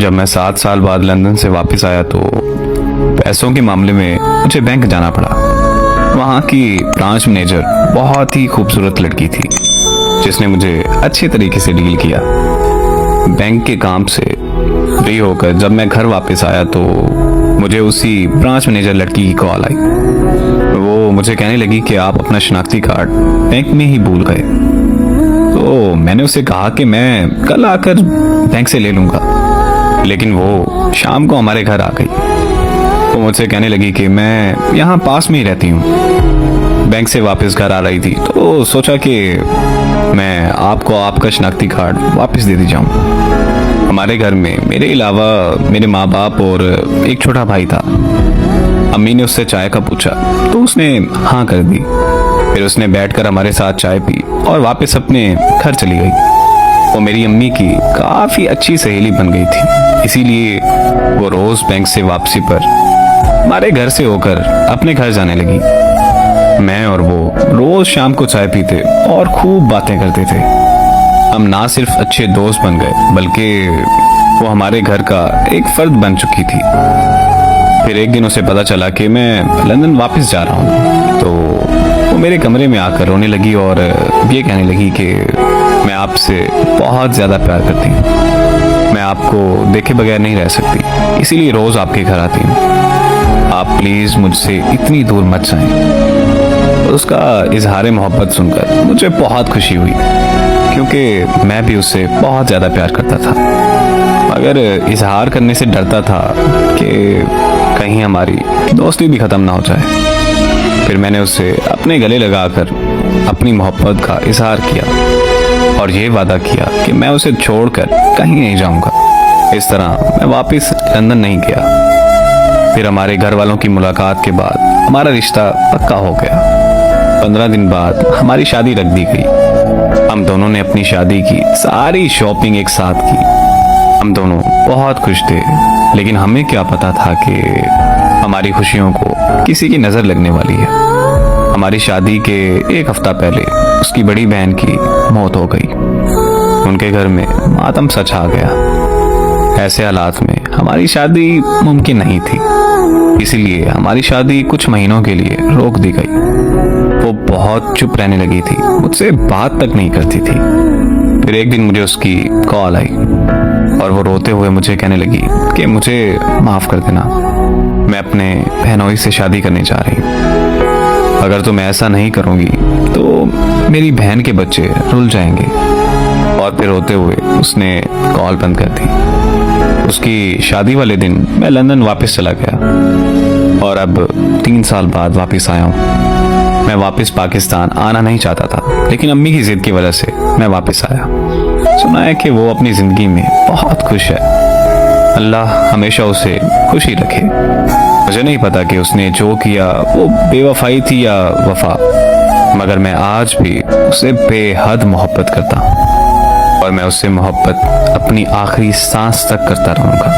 जब मैं 7 साल बाद लंदन से वापस आया तो पैसों के मामले में मुझे बैंक जाना पड़ा। वहाँ की ब्रांच मैनेजर बहुत ही खूबसूरत लड़की थी जिसने मुझे अच्छे तरीके से डील किया। बैंक के काम से फ्री होकर जब मैं घर वापस आया तो मुझे उसी ब्रांच मैनेजर लड़की की कॉल आई। वो मुझे कहने लगी कि आप अपना शनाख्ती कार्ड बैंक में ही भूल गए। तो मैंने उसे कहा कि मैं कल आकर बैंक से ले लूँगा, लेकिन वो शाम को हमारे घर आ गई। वो मुझसे कहने लगी कि मैं यहाँ पास में ही रहती हूँ। बैंक से वापस घर आ रही थी तो सोचा कि मैं आपको आपका शनाख्ती कार्ड वापस दे दी जाऊँ। हमारे घर में मेरे अलावा मेरे माँ बाप और एक छोटा भाई था। अम्मी ने उससे चाय का पूछा तो उसने हाँ कर दी। फिर उसने बैठकर हमारे साथ चाय पी और वापस अपने घर चली गई। वो मेरी अम्मी की काफ़ी अच्छी सहेली बन गई थी, इसीलिए वो रोज़ बैंक से वापसी पर हमारे घर से होकर अपने घर जाने लगी। मैं और वो रोज़ शाम को चाय पीते और खूब बातें करते थे। हम ना सिर्फ अच्छे दोस्त बन गए बल्कि वो हमारे घर का एक फर्द बन चुकी थी। फिर एक दिन उसे पता चला कि मैं लंदन वापस जा रहा हूँ तो वो मेरे कमरे में आकर रोने लगी और ये कहने लगी कि मैं आपसे बहुत ज़्यादा प्यार करती हूँ। मैं आपको देखे बगैर नहीं रह सकती, इसीलिए रोज़ आपके घर आती हूँ। आप प्लीज़ मुझसे इतनी दूर मत जाएं। उसका इजहार मोहब्बत सुनकर मुझे बहुत खुशी हुई क्योंकि मैं भी उससे बहुत ज़्यादा प्यार करता था, मगर इजहार करने से डरता था कि कहीं हमारी दोस्ती भी ख़त्म ना हो जाए। फिर मैंने उससे अपने गले लगाकर अपनी मोहब्बत का इजहार किया और ये वादा किया कि मैं उसे छोड़कर कहीं नहीं जाऊंगा। इस तरह मैं वापस लंदन नहीं गया। फिर हमारे घर वालों की मुलाकात के बाद हमारा रिश्ता पक्का हो गया। 15 दिन बाद हमारी शादी रख दी गई। हम दोनों ने अपनी शादी की सारी शॉपिंग एक साथ की। हम दोनों बहुत खुश थे, लेकिन हमें क्या पता था कि हमारी खुशियों को किसी की नज़र लगने वाली है। हमारी शादी के एक हफ्ता पहले उसकी बड़ी बहन की मौत हो गई। उनके घर में मातम सा छा गया। ऐसे हालात में हमारी शादी मुमकिन नहीं थी, इसीलिए हमारी शादी कुछ महीनों के लिए रोक दी गई। वो बहुत चुप रहने लगी थी, मुझसे बात तक नहीं करती थी। फिर एक दिन मुझे उसकी कॉल आई और वो रोते हुए मुझे कहने लगी कि मुझे माफ़ कर देना, मैं अपने बहनोई से शादी करने जा रही हूँ। अगर तुम ऐसा नहीं करोगी तो मेरी बहन के बच्चे रुल जाएंगे। और फिर रोते हुए उसने कॉल बंद कर दी। उसकी शादी वाले दिन मैं लंदन वापस चला गया और अब 3 साल बाद वापस आया हूँ। मैं वापस पाकिस्तान आना नहीं चाहता था, लेकिन अम्मी की जिद की वजह से मैं वापस आया। सुना है कि वो अपनी ज़िंदगी में बहुत खुश है। अल्लाह हमेशा उसे खुश ही रखे। मुझे नहीं पता कि उसने जो किया वो बेवफाई थी या वफा, मगर मैं आज भी उसे बेहद मोहब्बत करता हूँ और मैं उससे मोहब्बत अपनी आखिरी सांस तक करता रहूँगा।